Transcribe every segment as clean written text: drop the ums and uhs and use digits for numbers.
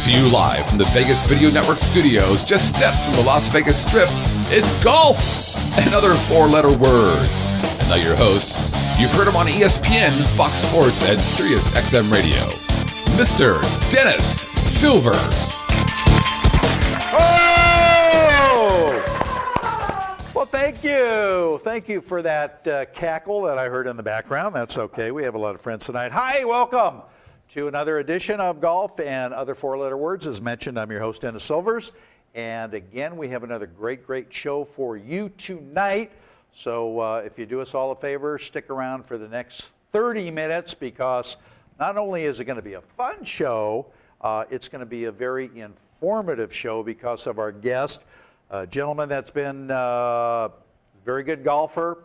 to you live from the Vegas Video Network studios, just steps from the Las Vegas Strip. It's golf and other four-letter words. And now your host, you've heard him on ESPN, Fox Sports, and Sirius XM Radio, Mr. Dennis Silvers. Well, thank you. Thank you for that cackle that I heard in the background. That's okay. We have a lot of friends tonight. Hi, welcome to another edition of Golf and Other Four-Letter Words. As mentioned, I'm your host, Dennis Silvers. And again, we have another great show for you tonight. So if you do us all a favor, stick around for the next 30 minutes because not only is it going to be a fun show, it's going to be a very informative show because of our guest. A gentleman that's been a very good golfer.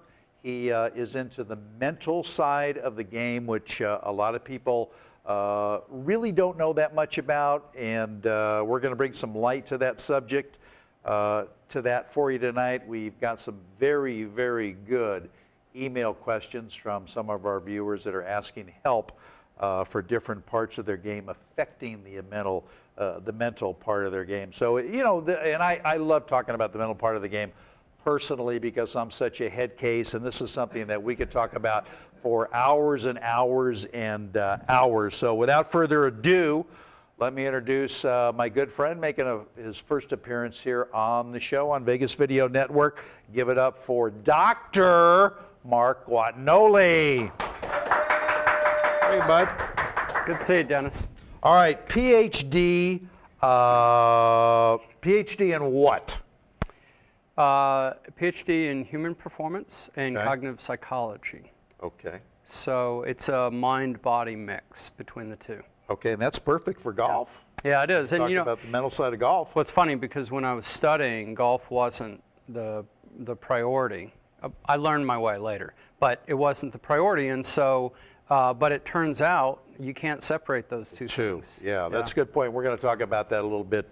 He is into the mental side of the game, which a lot of people really don't know that much about, and we're going to bring some light to that subject, to that for you tonight. We've got some very, very good email questions from some of our viewers that are asking help for different parts of their game affecting the mental part of their game. So, you know, and I love talking about the mental part of the game personally because I'm such a head case, and this is something that we could talk about for hours and hours and hours. So without further ado, let me introduce my good friend making his first appearance here on the show on Vegas Video Network. Give it up for Dr. Mark Guadagnoli. Hey, bud. Good to see you, Dennis. All right, PhD. PhD in what? PhD in human performance and cognitive psychology. Okay. So it's a mind-body mix between the two. Okay, and that's perfect for golf. Yeah, it is. And you know, about the mental side of golf. What's funny, because when I was studying, golf wasn't the priority. I learned my way later, but it wasn't the priority, and so. But it turns out you can't separate those two things. Yeah, that's a good point. We're going to talk about that a little bit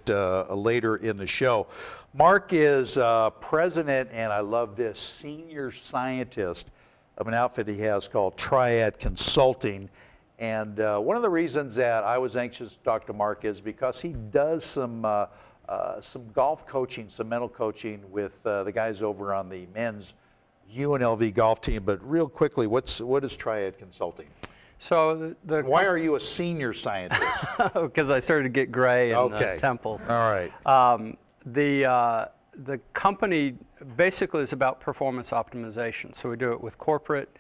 later in the show. Mark is president, and I love this, senior scientist of an outfit he has called Triad Consulting. And one of the reasons that I was anxious to talk to Mark is because he does some golf coaching, some mental coaching with the guys over on the men's UNLV golf team. But real quickly, what is Triad Consulting? So why are you a senior scientist? Because I started to get gray in the temples. All right. The company basically is about performance optimization. So we do it with corporate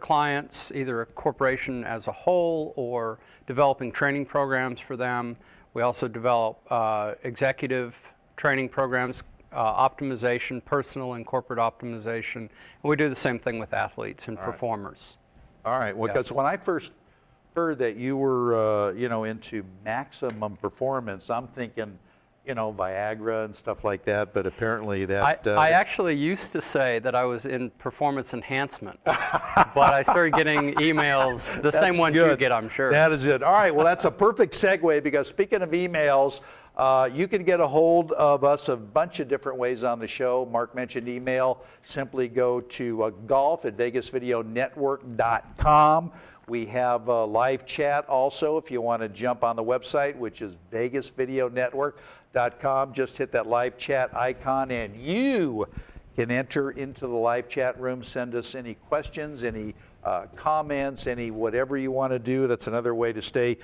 clients, either a corporation as a whole or developing training programs for them. We also develop executive training programs, optimization, personal and corporate optimization. And we do the same thing with athletes and performers. All right. Well, because when I first heard that you were, into maximum performance, I'm thinking, Viagra and stuff like that. But apparently that. I actually used to say that I was in performance enhancement, but I started getting emails, the same ones you get, I'm sure. That is it. All right. Well, that's a perfect segue because speaking of emails, you can get a hold of us a bunch of different ways on the show. Mark mentioned email. Simply go to golf@vegasvideonetwork.com. We have a live chat also if you want to jump on the website, which is vegasvideonetwork.com. Just hit that live chat icon and you can enter into the live chat room. Send us any questions, any comments, any whatever you want to do. That's another way to stay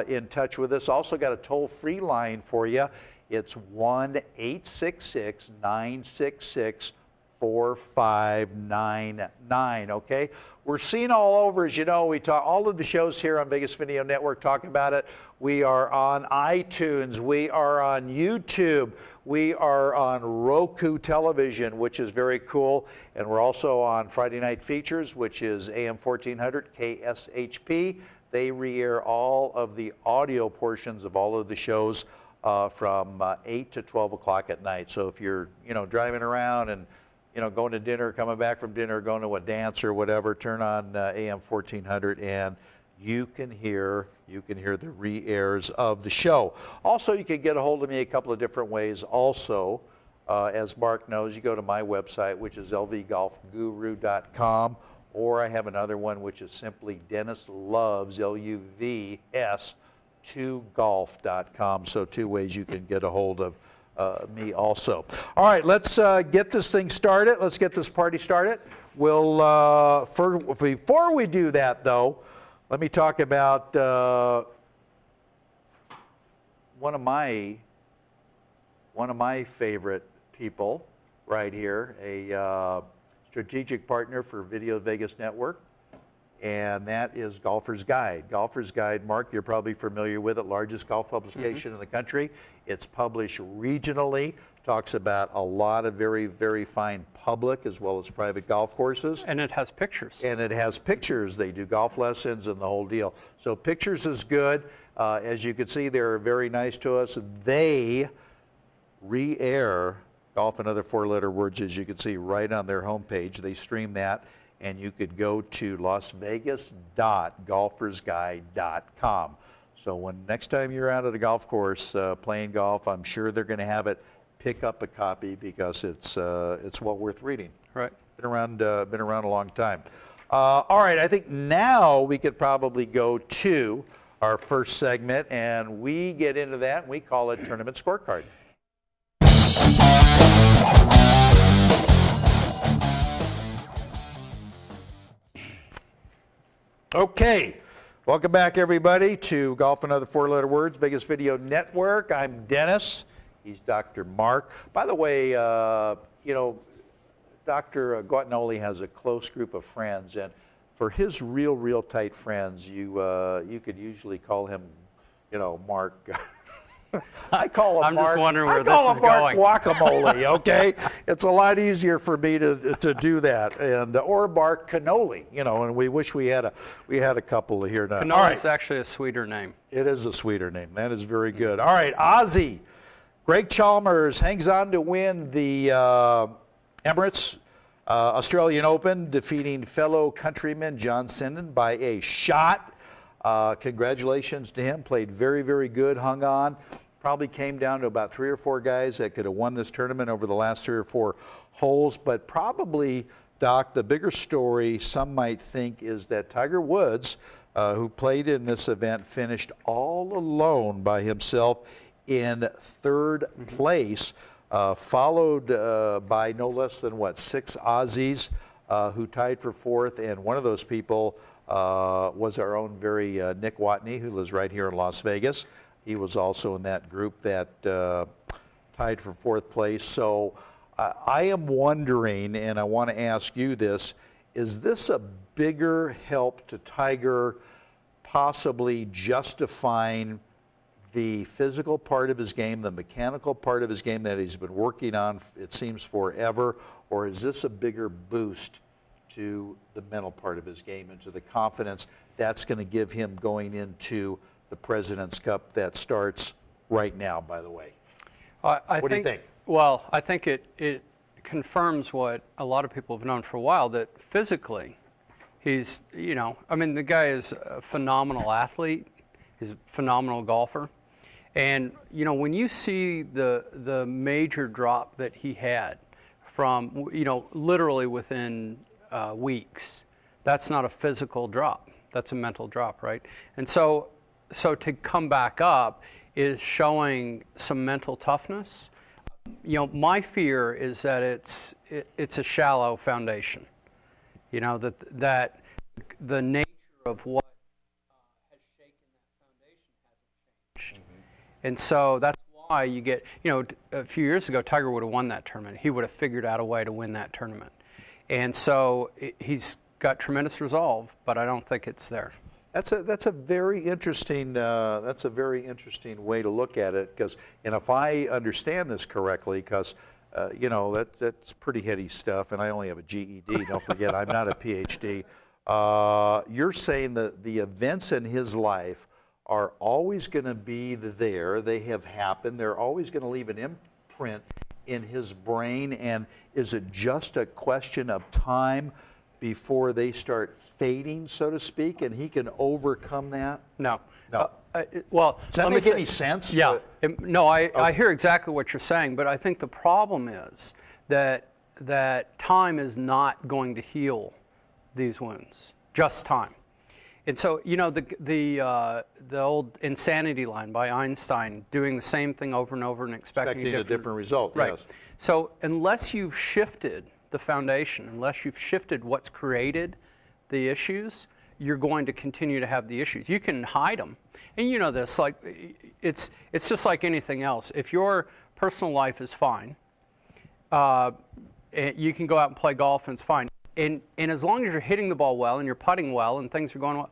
in touch with us. Also got a toll-free line for you. It's 1-866-966-4599, okay? We're seen all over, as you know. We talk all of the shows here on Vegas Video Network talk about it. We are on iTunes. We are on YouTube. We are on Roku television, which is very cool. And we're also on Friday Night Features, which is AM 1400 KSHP. They re-air all of the audio portions of all of the shows from 8 to 12 o'clock at night. So if you're, driving around and going to dinner, coming back from dinner, going to a dance or whatever, turn on AM 1400 and you can hear the re-airs of the show. Also, you can get a hold of me a couple of different ways. Also, as Mark knows, you go to my website, which is lvgolfguru.com, or I have another one, which is simply Dennis Loves, L-U-V-S, 2golf.com. So 2 ways you can get a hold of me also. All right, let's get this thing started. Let's get this party started. We'll before we do that, though, let me talk about one of my favorite people right here, a strategic partner for Video Vegas Network, and that is Golfer's Guide. Golfer's Guide, Mark, you're probably familiar with it, largest golf publication in the country. It's published regionally, talks about a lot of very, very fine public as well as private golf courses. And it has pictures. And it has pictures. They do golf lessons and the whole deal. So pictures is good. As you can see, they're very nice to us. They re-air Golf and Other Four-Letter Words, as you can see right on their homepage. They stream that, and you could go to lasvegas.golfersguide.com. So when next time you're out at a golf course playing golf, I'm sure they're going to have it. Pick up a copy because it's well worth reading. Right. Been around a long time. All right, I think now we could probably go to our first segment, and we get into that, and we call it Tournament Scorecard. Okay, welcome back, everybody, to Golf and Other Four-Letter Words, Vegas Video Network. I'm Dennis. He's Dr. Mark. By the way, Dr. Guatinoli has a close group of friends, and for his real tight friends, you could usually call him, Mark. I call him I'm just wondering where this is Mark going. Guacamole, okay? It's a lot easier for me to do that, and or Mark Cannoli, and we wish we had a couple here now. Cannoli is actually a sweeter name. It is a sweeter name. That is very good. All right, Aussie. Greg Chalmers hangs on to win the Emirates Australian Open, defeating fellow countryman John Sinden by a shot. Congratulations to him. Played very, very good, hung on. Probably came down to about 3 or 4 guys that could have won this tournament over the last 3 or 4 holes. But probably, Doc, the bigger story some might think is that Tiger Woods, who played in this event, finished all alone by himself in 3rd place, followed by no less than, 6 Aussies who tied for 4th. And one of those people was our own very Nick Watney, who lives right here in Las Vegas. He was also in that group that tied for 4th place. So I am wondering, and I want to ask you this, is this a bigger help to Tiger possibly justifying the physical part of his game, the mechanical part of his game that he's been working on, it seems, forever, or is this a bigger boost to the mental part of his game and to the confidence that's going to give him going into the President's Cup that starts right now, by the way? What do you think? Well, I think it confirms what a lot of people have known for a while, that physically he's, the guy is a phenomenal athlete. He's a phenomenal golfer. And, when you see the major drop that he had from, literally within weeks, that's not a physical drop. That's a mental drop, right? And so to come back up is showing some mental toughness. My fear is that it's a shallow foundation. That the nature of what has shaken that foundation hasn't changed. And so that's why you get, a few years ago, Tiger would have won that tournament. He would have figured out a way to win that tournament. And so he's got tremendous resolve, but I don't think it's there. That's a very interesting way to look at it, because, and if I understand this correctly, because that's pretty heady stuff, and I only have a GED. Don't forget, I'm not a PhD. You're saying that the events in his life are always going to be there. They have happened. They're always going to leave an imprint in his brain, and is it just a question of time before they start fading, so to speak, and he can overcome that? No. Well, does that make any sense? Yeah. I hear exactly what you're saying, but I think the problem is that time is not going to heal these wounds. Just time. And so, you know, the old insanity line by Einstein, doing the same thing over and over and expecting a different result. Right. Yes. So unless you've shifted the foundation, unless you've shifted what's created the issues, you're going to continue to have the issues. You can hide them. And you know this, like, it's just like anything else. If your personal life is fine, you can go out and play golf and it's fine. And as long as you're hitting the ball well and you're putting well and things are going well,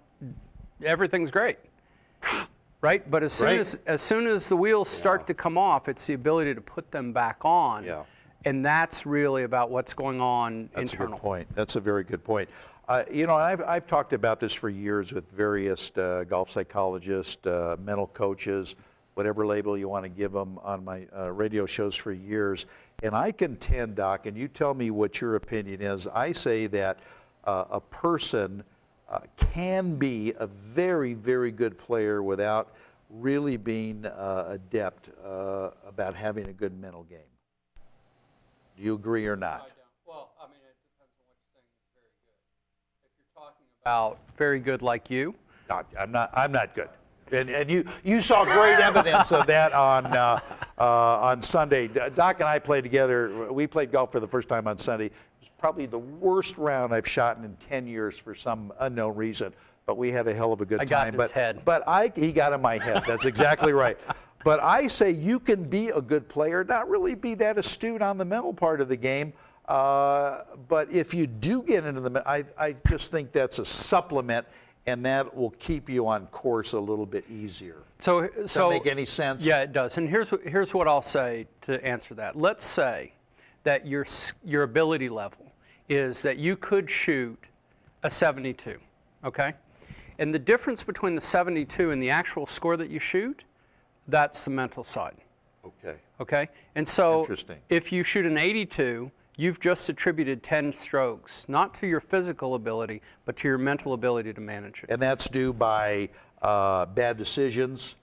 everything's great, right? But as soon as the wheels start to come off, it's the ability to put them back on. Yeah. And that's really about what's going on internal. That's a good point. That's a very good point. You know, I've talked about this for years with various golf psychologists, mental coaches, whatever label you want to give them on my radio shows for years. And I contend, Doc, and you tell me what your opinion is, I say that a person can be a very, very good player without really being adept about having a good mental game. Do you agree or not? Well, I mean, it depends on what you're saying is very good. If you're talking about very good like you, I'm not good. And you saw great evidence of that on Sunday. Doc and I played together. We played golf for the first time on Sunday. It was probably the worst round I've shot in 10 years for some unknown reason. But we had a hell of a good time. I got in his head. He got in my head. That's exactly right. But I say you can be a good player, not really be that astute on the mental part of the game. But if you do get into the, I just think that's a supplement, and that will keep you on course a little bit easier. Does that make any sense? Yeah, it does. And here's what I'll say to answer that. Let's say that your ability level is that you could shoot a 72, okay? And the difference between the 72 and the actual score that you shoot, that's the mental side. Okay. Okay? And so Interesting. If you shoot an 82, you've just attributed 10 strokes, not to your physical ability, but to your mental ability to manage it. And that's due by bad decisions,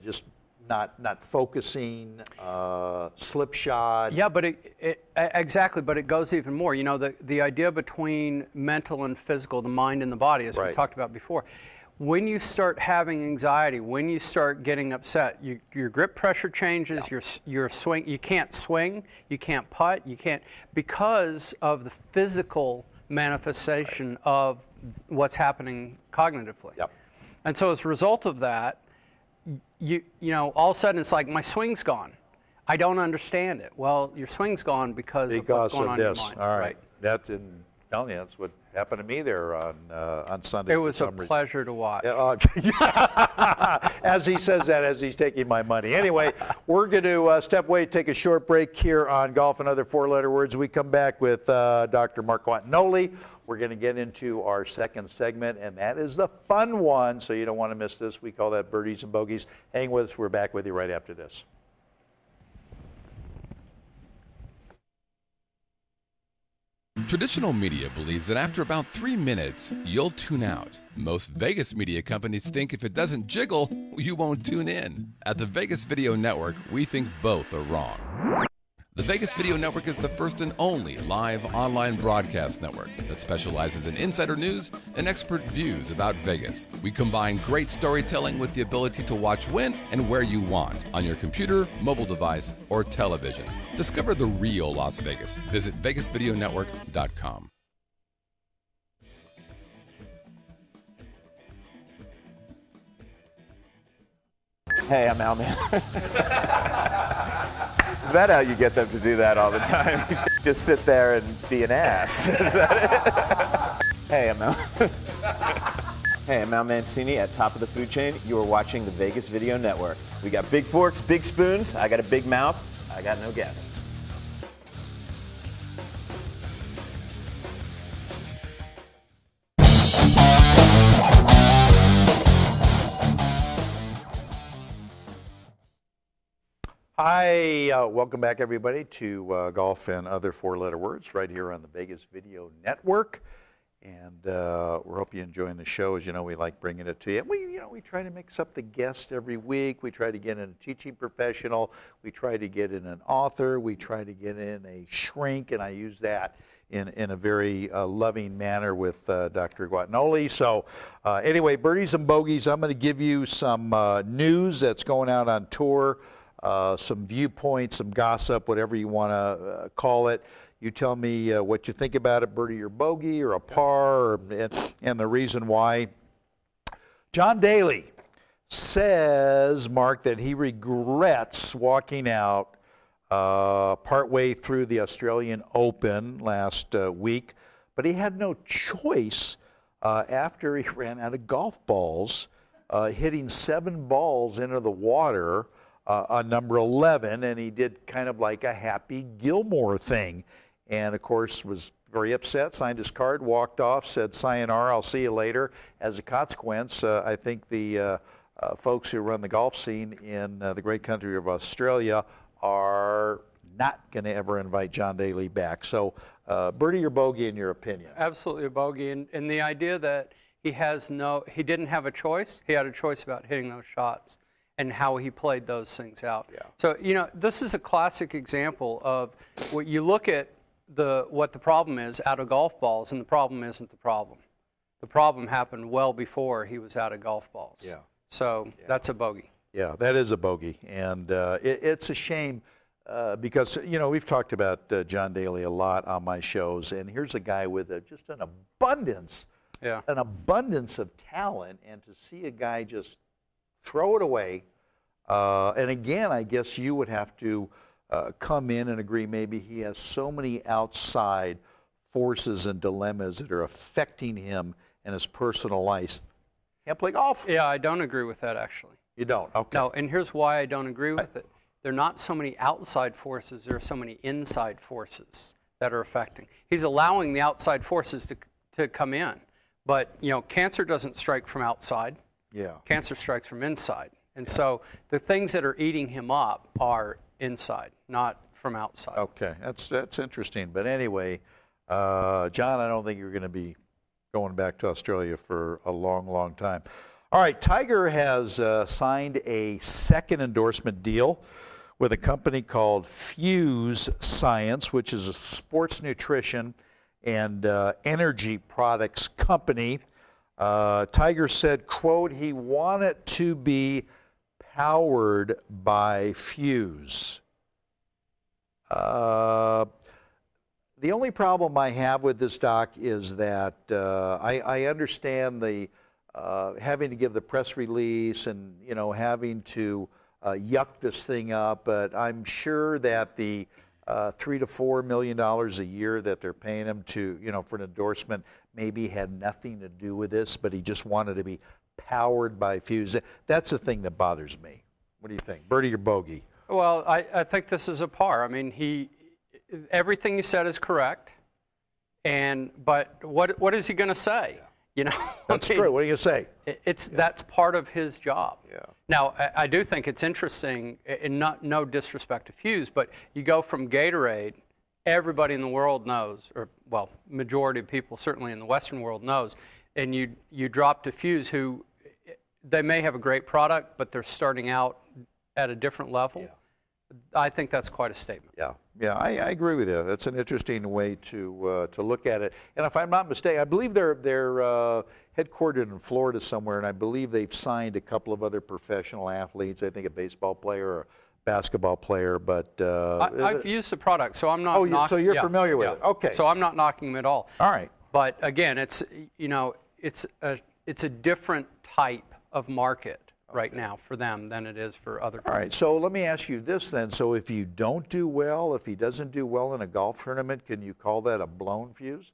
just not focusing, slipshod. Yeah, but exactly, but it goes even more. You know, the idea between mental and physical, the mind and the body, as we talked about before. When you start having anxiety, when you start getting upset, your grip pressure changes, your swing, you can't swing, you can't putt, you can't, because of the physical manifestation of what's happening cognitively. Yep. And so as a result of that, you know, all of a sudden it's like, my swing's gone. I don't understand it. Well, your swing's gone because of what's going on in your mind. All right. That's what happened to me there on Sunday. It was a pleasure to watch. As he says that, as he's taking my money. Anyway, we're going to step away, take a short break here on Golf and Other Four-Letter Words. We come back with Dr. Mark Quantinoli. We're going to get into our second segment, and that is the fun one, so you don't want to miss this. We call that Birdies and Bogeys. Hang with us. We're back with you right after this. Traditional media believes that after about 3 minutes, you'll tune out. Most Vegas media companies think if it doesn't jiggle, you won't tune in. At the Vegas Video Network, we think both are wrong. The Vegas Video Network is the first and only live online broadcast network that specializes in insider news and expert views about Vegas. We combine great storytelling with the ability to watch when and where you want on your computer, mobile device, or television. Discover the real Las Vegas. Visit VegasVideoNetwork.com. Hey, I'm Al, man. Is that how you get them to do that all the time? Just sit there and be an ass. Is that it? Hey, I'm Al. Hey, I'm Al Mancini at Top of the Food Chain. You are watching the Vegas Video Network. We got big forks, big spoons. I got a big mouth. I got no guests. Hi, welcome back everybody to Golf and Other Four-Letter Words right here on the Vegas Video Network. And we hope you're enjoying the show. As you know, we like bringing it to you. We try to mix up the guest every week. We try to get in a teaching professional. We try to get in an author. We try to get in a shrink, and I use that in a very loving manner with Dr. Guadagnoli. So anyway, birdies and bogeys, I'm going to give you some news that's going out on tour, some viewpoints, some gossip, whatever you want to call it. You tell me what you think about it, birdie or bogey or a par, and the reason why. John Daly says, Mark, that he regrets walking out partway through the Australian Open last week, but he had no choice after he ran out of golf balls, hitting 7 balls into the water on number 11, and he did kind of like a Happy Gilmore thing, and of course was very upset, signed his card, walked off, said sayonara, I'll see you later. As a consequence, I think the folks who run the golf scene in the great country of Australia are not going to ever invite John Daly back. So birdie or bogey in your opinion? Absolutely a bogey. And the idea that he didn't have a choice. He had a choice about hitting those shots and how he played those things out. Yeah. So, this is a classic example of what you look at what the problem is out of golf balls, and the problem isn't the problem. The problem happened well before he was out of golf balls. Yeah. So that's a bogey. Yeah, that is a bogey, and it's a shame because we've talked about John Daly a lot on my shows, and here's a guy with just an abundance of talent, and to see a guy just throw it away, and again, I guess you would have to come in and agree maybe he has so many outside forces and dilemmas that are affecting him in his personal life. Can't play golf. Yeah, I don't agree with that, actually. You don't? Okay. No, and here's why I don't agree with it. There are not so many outside forces, there are so many inside forces that are affecting. He's allowing the outside forces to come in. But, cancer doesn't strike from outside. Yeah. Cancer strikes from inside. And so the things that are eating him up are inside, not from outside. Okay, that's interesting. But anyway, John, I don't think you're going to be going back to Australia for a long, long time. All right, Tiger has signed a second endorsement deal with a company called Fuse Science, which is a sports nutrition and energy products company. Tiger said, quote, he wanted to be powered by Fuse. The only problem I have with this, Doc, is that I understand the having to give the press release and having to yuck this thing up, but I'm sure that the $3 to $4 million a year that they're paying him to for an endorsement maybe had nothing to do with this, but he just wanted to be powered by Fuse. That's the thing that bothers me. What do you think, birdie or bogey? Well, I think this is a par. I mean, everything you said is correct, but what is he going to say? That's true. What are you going to say? That's part of his job. Yeah. Now, I do think it's interesting, and no disrespect to Fuse, but you go from Gatorade, everybody in the world knows, or well, majority of people certainly in the Western world knows, and you drop to Fuse, who they may have a great product, but they're starting out at a different level. Yeah. I think that's quite a statement. Yeah, I agree with you. That's an interesting way to look at it. And if I'm not mistaken, I believe they're headquartered in Florida somewhere, and I believe they've signed a couple of other professional athletes. I think a baseball player or a basketball player. But I've used the product, so I'm not. Oh, so you're familiar with it? Okay. So I'm not knocking them at all. All right. But again, it's a different type of market right now for them than it is for other people. All right, so let me ask you this then. So if you don't do well, if he doesn't do well in a golf tournament, can you call that a blown fuse?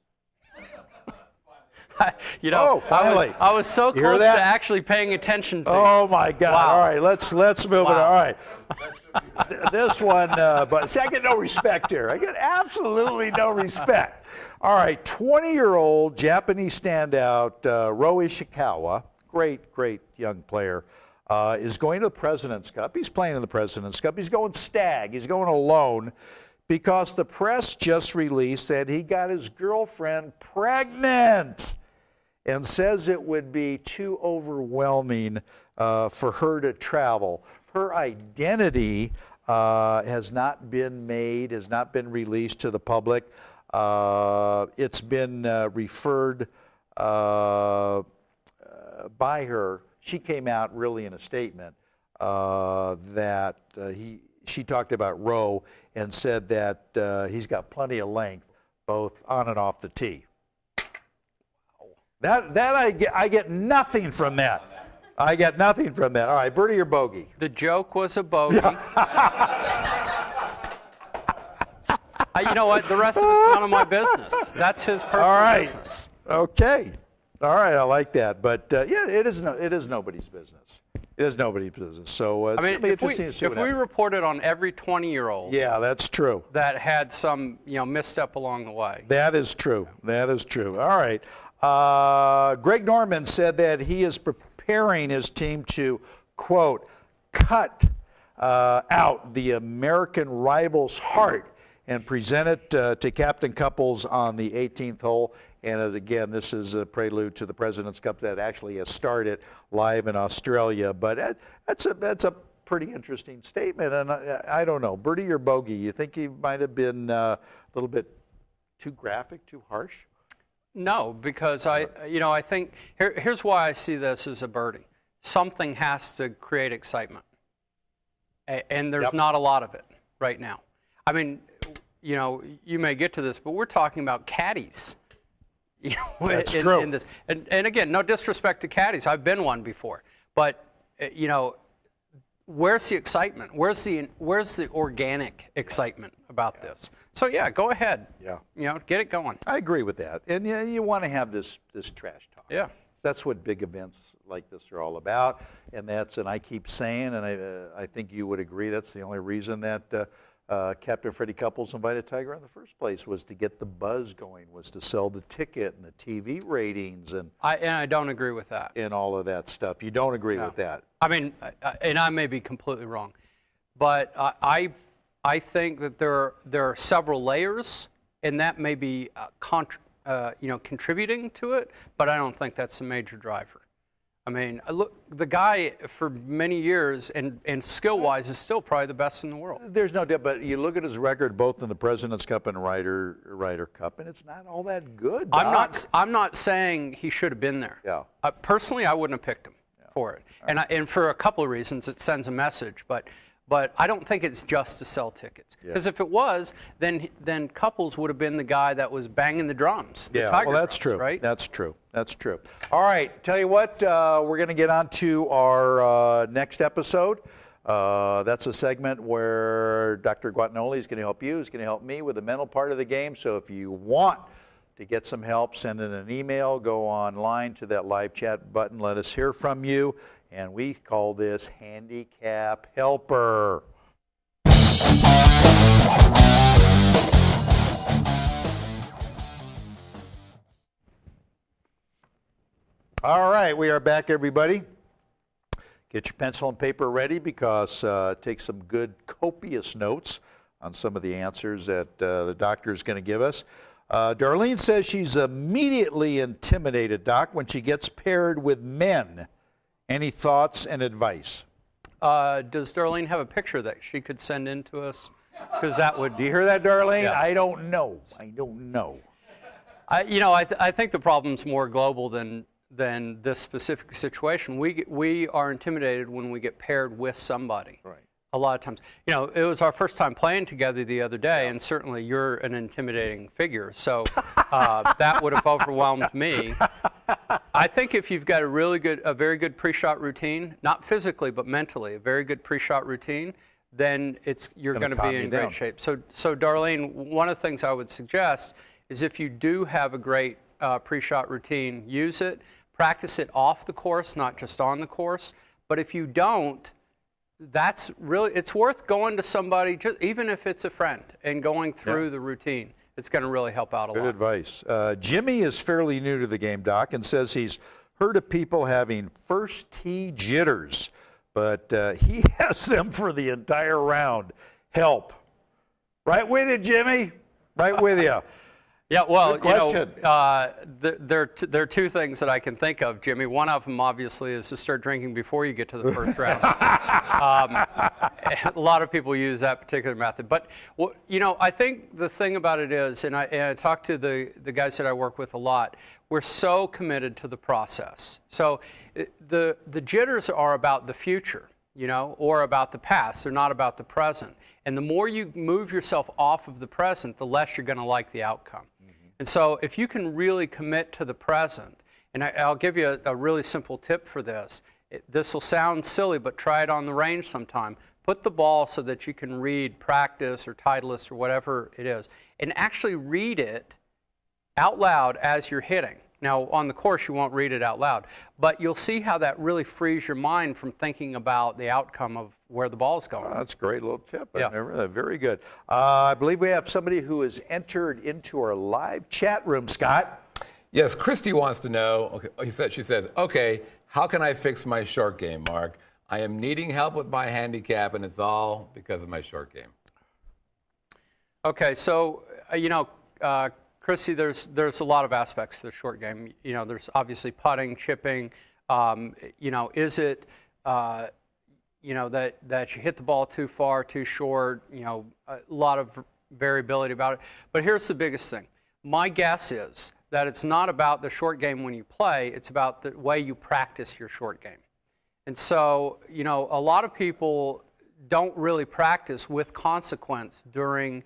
Finally. I was so close to actually paying attention to Oh, my God. Wow. All right, let's move it. All right. This one, but see, I get no respect here. I get absolutely no respect. All right, 20-year-old Japanese standout Ro Ishikawa, great young player, is going to the President's Cup. He's playing in the President's Cup. He's going stag. He's going alone because the press just released that he got his girlfriend pregnant and says it would be too overwhelming for her to travel. Her identity has not been made, has not been released to the public. It's been referred by her. She came out really in a statement that she talked about Roe and said that he's got plenty of length, both on and off the tee. That I get nothing from that. I get nothing from that. All right, birdie or bogey? The joke was a bogey. You know what? The rest of it's none of my business. That's his personal business. Okay. All right, I like that. But yeah, it is nobody's business. It is nobody's business. So it's going to be interesting to see what happens. If we reported on every 20-year-old, yeah, that's true, that had some misstep along the way. That is true. That is true. All right. Greg Norman said that he is preparing his team to, quote, cut out the American rival's heart and present it to Captain Couples on the 18th hole. And again, this is a prelude to the President's Cup that actually has started live in Australia. But that's a pretty interesting statement. And I don't know, birdie or bogey, you think he might have been a little bit too graphic, too harsh? No, because I think here's why I see this as a birdie. Something has to create excitement, and there's not a lot of it right now. I mean, you may get to this, but we're talking about caddies. That's true. In this. And again, no disrespect to caddies. I've been one before, but where's the excitement? Where's the organic excitement about this? So yeah, go ahead. Yeah. Get it going. I agree with that. And you want to have this trash talk. Yeah. That's what big events like this are all about. And I keep saying, and I think you would agree, that's the only reason that Captain Freddie Couples invited Tiger in the first place, was to get the buzz going, was to sell the ticket and the TV ratings. And I don't agree with that. And all of that stuff. You don't agree with that? I mean, and I may be completely wrong, but I think that there are several layers, and that may be contributing to it, but I don't think that's a major driver. I mean, look, the guy for many years and skill-wise is still probably the best in the world. There's no doubt, but you look at his record both in the President's Cup and Ryder Cup, and it's not all that good, Doc. I'm not saying he should have been there. Yeah. Personally, I wouldn't have picked him for it, and for a couple of reasons. It sends a message, but I don't think it's just to sell tickets. Because if it was, then Couples would have been the guy that was banging the drums. Well, that's true. Right? That's true. That's true. All right. Tell you what, we're going to get on to our next episode. That's a segment where Dr. Guadagnoli is going to help you. He's going to help me with the mental part of the game. So if you want to get some help, send in an email, go online to that live chat button, let us hear from you. And we call this Handicap Helper. All right, we are back, everybody. Get your pencil and paper ready because take some good, copious notes on some of the answers that the doctor is going to give us. Darlene says she's immediately intimidated, Doc, when she gets paired with men. Any thoughts and advice? Does Darlene have a picture that she could send in to us? Because that would. Do you hear that, Darlene? Yeah. I don't know. I don't know. I think the problem's more global than this specific situation. We are intimidated when we get paired with somebody. Right. A lot of times. It was our first time playing together the other day, and certainly you're an intimidating figure. So that would have overwhelmed me. I think if you've got a very good pre-shot routine, not physically but mentally, a very good pre-shot routine, then you're going to be in great shape. So Darlene, one of the things I would suggest is if you do have a great pre-shot routine, use it, practice it off the course, not just on the course. But if you don't, it's worth going to somebody, even if it's a friend, and going through the routine. It's going to really help out a lot. Good advice. Jimmy is fairly new to the game, Doc, and says he's heard of people having first tee jitters, but he has them for the entire round. Help. Right with you, Jimmy. Right with you. Yeah, well, Good question. there are two things that I can think of, Jimmy. One of them, obviously, is to start drinking before you get to the first round. A lot of people use that particular method. But, I think the thing about it is, and I talk to the guys that I work with a lot, we're so committed to the process. So the jitters are about the future, or about the past. They're not about the present. And the more you move yourself off of the present, the less you're going to like the outcome. And so if you can really commit to the present, and I'll give you a really simple tip for this. This will sound silly, but try it on the range sometime. Put the ball so that you can read practice or Titleist or whatever it is, and actually read it out loud as you're hitting. Now, on the course, you won't read it out loud, but you'll see how that really frees your mind from thinking about the outcome of where the ball's going. Oh, that's a great little tip. Yeah. Very good. I believe we have somebody who has entered into our live chat room, Scott. Yes, Christy wants to know, she says, okay, how can I fix my short game, Mark? I am needing help with my handicap, and it's all because of my short game. Okay, so, Chrissy, there's a lot of aspects to the short game. There's obviously putting, chipping. Is it, that you hit the ball too far, too short? A lot of variability about it. But here's the biggest thing. My guess is that it's not about the short game when you play. It's about the way you practice your short game. And so, a lot of people don't really practice with consequence during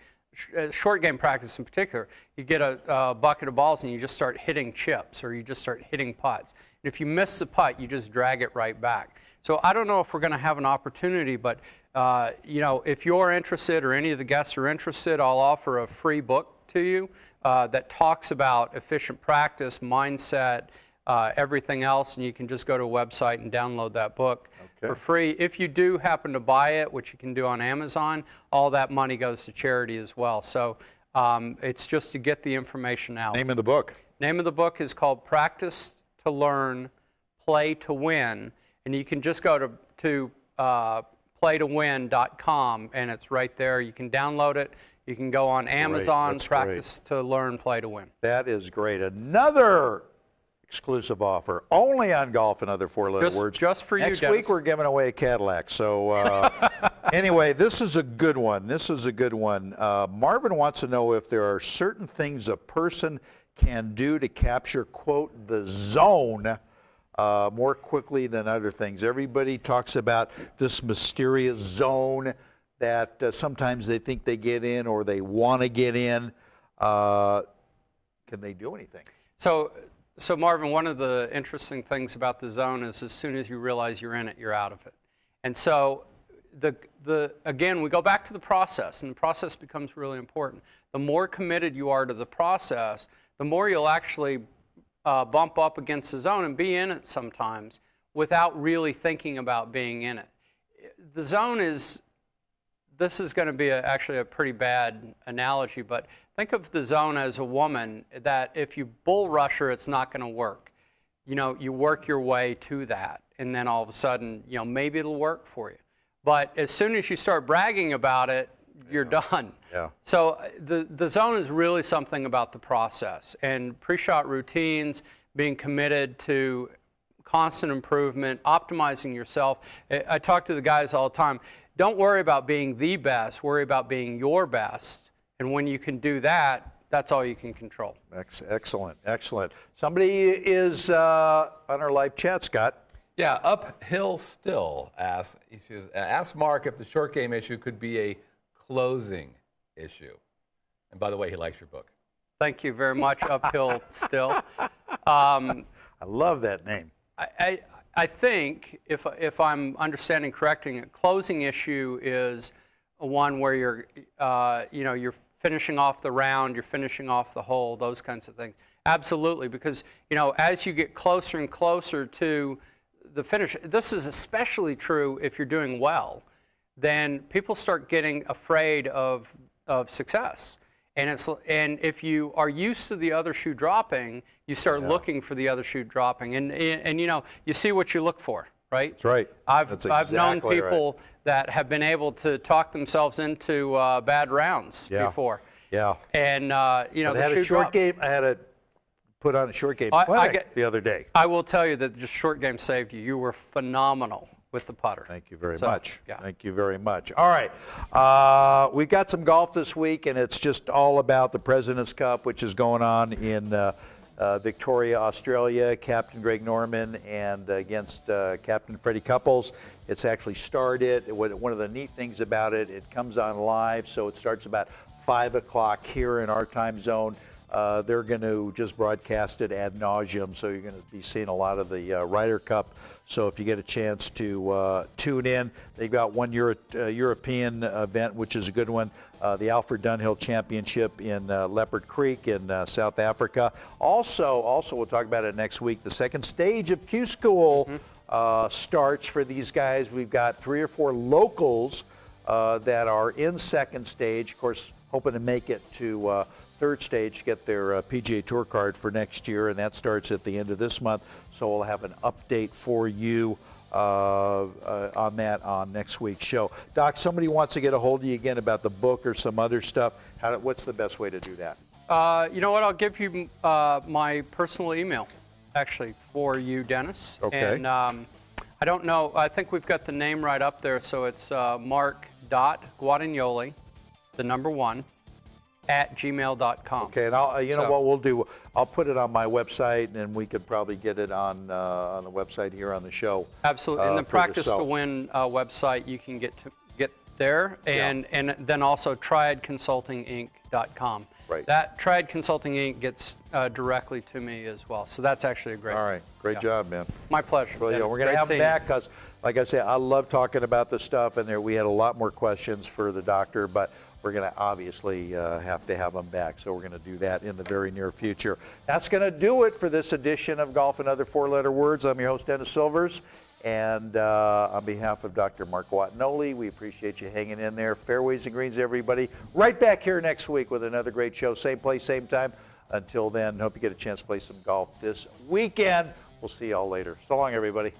short game practice in particular. You get a bucket of balls and you just start hitting chips, or you just start hitting putts. And if you miss the putt, you just drag it right back. So I don't know if we're going to have an opportunity, but if you're interested or any of the guests are interested, I'll offer a free book to you that talks about efficient practice, mindset, everything else, and you can just go to a website and download that book for free. If you do happen to buy it, which you can do on Amazon, all that money goes to charity as well. So it's just to get the information out. Name of the book? Name of the book is called Practice to Learn, Play to Win, and you can just go to playtowin.com, and it's right there. You can download it. You can go on Amazon, Practice to Learn, Play to Win. That is great. Another exclusive offer only on Golf and Other Four-Letter Words. Just for you, Next Dennis. week we're giving away a Cadillac. So anyway, this is a good one. Marvin wants to know if there are certain things a person can do to capture, quote, the zone more quickly than other things. Everybody talks about this mysterious zone that sometimes they think they get in or they want to get in. Can they do anything? So Marvin, one of the interesting things about the zone is as soon as you realize you're in it, you're out of it. And so again, we go back to the process, and the process becomes really important. The more committed you are to the process, the more you'll actually bump up against the zone and be in it sometimes without really thinking about being in it. The zone this is going to be actually a pretty bad analogy, but think of the zone as a woman that if you bull rush her, it's not going to work. You work your way to that, and then all of a sudden, maybe it'll work for you. But as soon as you start bragging about it, you're done. Yeah. So the zone is really something about the process, and pre-shot routines, being committed to constant improvement, optimizing yourself. I talk to the guys all the time. Don't worry about being the best. Worry about being your best. And when you can do that, that's all you can control. Excellent. Somebody is on our live chat, Scott. Yeah, Uphill Still asks, he says, ask Mark if the short game issue could be a closing issue. And by the way, he likes your book. Thank you very much, Uphill Still. I love that name. I think, if I'm understanding correctly, a closing issue is one where you're finishing off the round, you're finishing off the hole, those kinds of things. Absolutely, because as you get closer and closer to the finish, this is especially true if you're doing well, then people start getting afraid of success. And if you are used to the other shoe dropping, you start looking for the other shoe dropping, and you see what you look for, right? That's right. I've known people that have been able to talk themselves into bad rounds before. Yeah. And I had a short game. I had to put on a short game clinic the other day. I will tell you that just short game saved you. You were phenomenal with the putter. Thank you very much. Yeah. Thank you very much. All right. We've got some golf this week, and it's just all about the President's Cup, which is going on in Victoria, Australia. Captain Greg Norman and against Captain Freddie Couples. It's actually started. One of the neat things about it, it comes on live, so it starts about 5 o'clock here in our time zone. They're going to just broadcast it ad nauseum, so you're going to be seeing a lot of the Ryder Cup. So if you get a chance to tune in, they've got one European event, which is a good one, the Alfred Dunhill Championship in Leopard Creek in South Africa. Also, we'll talk about it next week, the second stage of Q School starts for these guys. We've got 3 or 4 locals that are in second stage, of course, hoping to make it to third stage to get their PGA Tour card for next year, and that starts at the end of this month. So we'll have an update for you on that on next week's show. Doc, somebody wants to get a hold of you again about the book or some other stuff. What's the best way to do that? You know what? I'll give you my personal email, actually, for you, Dennis. Okay. And I don't know. I think we've got the name right up there, so it's mark.guadagnoli, the number 1, @gmail.com. Okay, and you know what we'll do? I'll put it on my website, and we could probably get it on the website here on the show. Absolutely. In the Practice to Win website, you can get there, and then also triadconsultinginc.com. Right. That Triad Consulting Inc. gets directly to me as well. So that's actually a great. All right, great job, man. My pleasure. Well, yeah, we're going to have them back because, like I said, I love talking about this stuff, and we had a lot more questions for the doctor, but we're going to obviously have to have them back. So we're going to do that in the very near future. That's going to do it for this edition of Golf and Other Four-Letter Words. I'm your host, Dennis Silvers. And on behalf of Dr. Mark Guadagnoli, we appreciate you hanging in there. Fairways and greens, everybody. Right back here next week with another great show. Same place, same time. Until then, hope you get a chance to play some golf this weekend. We'll see you all later. So long, everybody.